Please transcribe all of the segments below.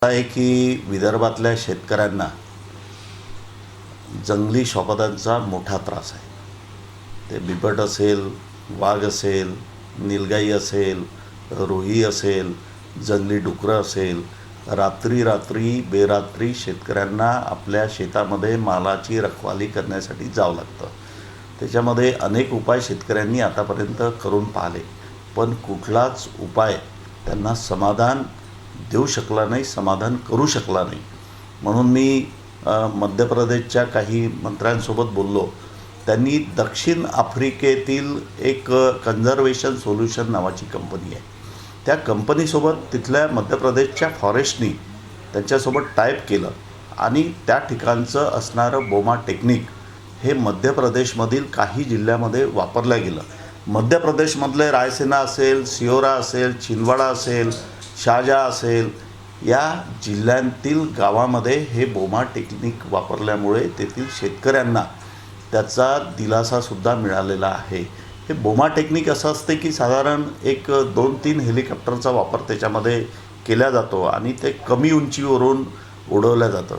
आहे की विदर्भातल्या शेतकऱ्यांना जंगली श्वापदांचा मोठा त्रास आहे. ते बिबट असेल, वाघ असेल, नीलगाई असेल, रोही असेल, जंगली डुकरं असेल, रात्री रात्री बेरात्री शेतकऱ्यांना आपल्या शेतामध्ये मालाची रखवाली करण्यासाठी जावं लागतं. त्याच्यामध्ये अनेक उपाय शेतकऱ्यांनी आतापर्यंत करून पाहिले, पण कुठलाच उपाय त्यांना समाधान देऊ शकला नाही, समाधान करू शकला नाही. म्हणून मी मध्य प्रदेशच्या काही मंत्र्यांसोबत बोललो. त्यांनी दक्षिण आफ्रिकेतील एक कन्झर्वेशन सोल्युशन नावाची कंपनी आहे, त्या कंपनीसोबत तिथल्या मध्य प्रदेशच्या फॉरेस्टनी त्यांच्यासोबत टायप केलं आणि त्या ठिकाणचं असणारं बोमा टेक्निक हे मध्य प्रदेशमधील काही जिल्ह्यामध्ये वापरलं गेलं. मध्य प्रदेशमधले रायसेना असेल, सिहोरा असेल, छिंदवाडा असेल, शाहजहाँ असेल, या जिल्ह्यांतील गावामध्ये हे बोमा टेक्निक वापरल्यामुळे तेथील शेतकऱ्यांना त्याचा दिलासासुद्धा मिळालेला आहे. हे बोमा टेक्निक असं असते की साधारण एक 2-3 हेलिकॉप्टरचा वापर त्याच्यामध्ये केला जातो आणि ते कमी उंचीवरून उडवलं जातं.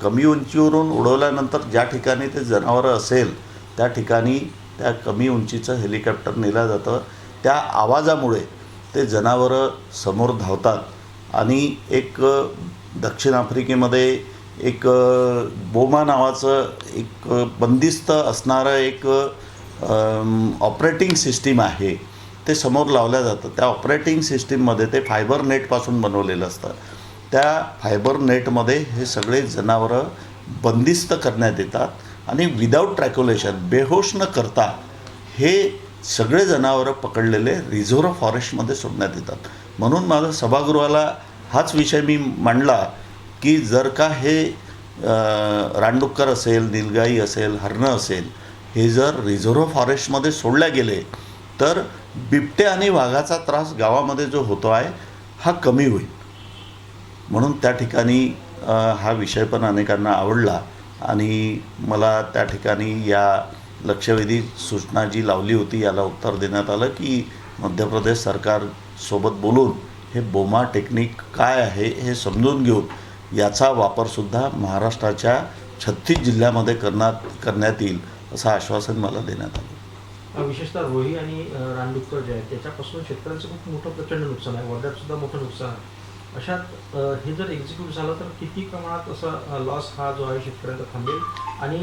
कमी उंचीवरून उडवल्यानंतर ज्या ठिकाणी ते जनावरं असेल त्या ठिकाणी त्या कमी उंचीचं हेलिकॉप्टर नेलं जातं. त्या आवाजामुळे ते जनावरं समोर धावतात आणि एक दक्षिण आफ्रिकेमध्ये एक बोमा नावाचं एक बंदिस्त असणारं एक ऑपरेटिंग सिस्टीम आहे, ते समोर लावलं जातं. त्या ऑपरेटिंग सिस्टीममध्ये ते फायबर नेटपासून बनवलेलं असतं. त्या फायबर नेटमध्ये हे सगळे जनावरं बंदिस्त करण्यात येतात आणि विदाऊट ट्रॅक्युलेशन, बेहोश न करता हे सगळे जनावरं पकडलेले रिझर्व्ह फॉरेस्टमध्ये सोडण्यात येतात. म्हणून माझं सभागृहाला हाच विषय मी मांडला की जर का हे रानडुक्कर असेल, नीलगाई असेल, हरणं असेल, हे जर रिझर्व्ह फॉरेस्टमध्ये सोडल्या गेले तर बिबटे आणि वाघाचा त्रास गावामध्ये जो होतो आहे हा कमी होईल. म्हणून त्या ठिकाणी हा विषय पण अनेकांना आवडला आणि मला त्या ठिकाणी या लक्षवेधी सूचना जी लावली होती याला उत्तर देण्यात आलं की मध्य प्रदेश सरकारसोबत बोलून हे बोमा टेक्निक काय आहे हे समजून घेऊन याचा वापरसुद्धा महाराष्ट्राच्या 36 जिल्ह्यामध्ये करण्यात येईल असं आश्वासन मला देण्यात आलं. विशेषतः रोही आणि रानडुक्कर जे आहे त्याच्यापासून शेतकऱ्यांचं खूप मोठं प्रचंड नुकसान आहे, वर्ध्यातसुद्धा मोठं नुकसान आहे. अशात हे जर एक्झिक्यूट झालं तर किती प्रमाणात असा लॉस हा जो आहे शेतकऱ्यांचा थांबेल आणि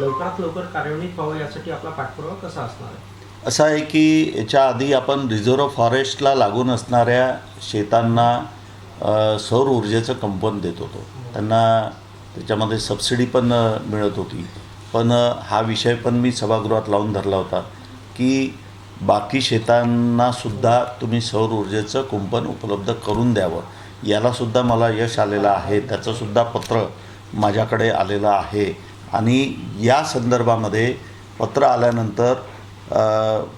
लवकरात लवकर कार्यान्वित व्हावं यासाठी आपला पाठपुरावा कसा असणार आहे? असं आहे की याच्या आधी आपण रिझर्व्ह फॉरेस्टला लागून असणाऱ्या शेतांना सौर ऊर्जेचं कंपन देत होतो. त्यांना त्याच्यामध्ये सबसिडी पण मिळत होती. पण हा विषय पण मी सभागृहात लावून धरला होता की बाकी शेतांनासुद्धा तुम्ही सौर ऊर्जेचं कुंपण उपलब्ध करून द्यावं. यालासुद्धा मला यश आलेलं आहे, त्याचंसुद्धा पत्र माझ्याकडे आलेलं आहे आणि या संदर्भामध्ये पत्र आल्यानंतर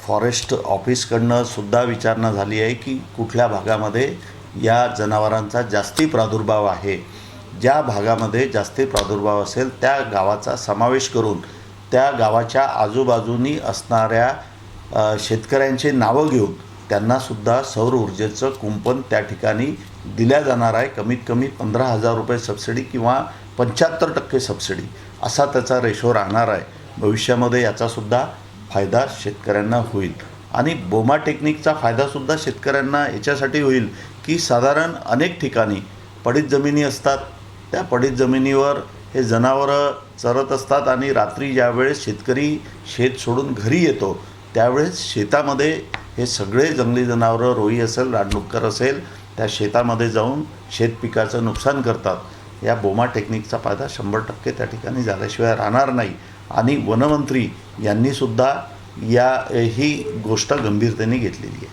फॉरेस्ट ऑफिसकडनं सुद्धा विचारणा झाली आहे की कुठल्या भागामध्ये या जनावरांचा जास्ती प्रादुर्भाव आहे. ज्या भागामध्ये जास्ती प्रादुर्भाव असेल त्या गावाचा समावेश करून त्या गावाच्या आजूबाजूनी असणाऱ्या शेतकऱ्यांची नावं घेऊन त्यांनासुद्धा सौर ऊर्जेचं कुंपण त्या ठिकाणी दिल्या जाणार आहे. कमीत कमी 15,000 रुपये सबसिडी किंवा 75% सबसिडी असा त्याचा रेशो राहणार आहे. भविष्यामध्ये याचासुद्धा फायदा शेतकऱ्यांना होईल आणि बोमा टेक्निकचा फायदासुद्धा शेतकऱ्यांना याच्यासाठी होईल की साधारण अनेक ठिकाणी पडीत जमिनी असतात. त्या पडीत जमिनीवर हे जनावरं चरत असतात आणि रात्री ज्यावेळेस शेतकरी शेत सोडून घरी येतो त्यावेळेस शेतामध्ये हे सगळे जंगली जनावरं, रोही असेल, रानडुक्कर असेल, त्या शेतामध्ये जाऊन शेतपिकाचं नुकसान करतात. या बोमा टेक्निकचा फायदा 100% त्या ठिकाणी झाल्याशिवाय राहणार नाही आणि वनमंत्री यांनीसुद्धा ही गोष्ट गंभीरतेने घेतलेली आहे.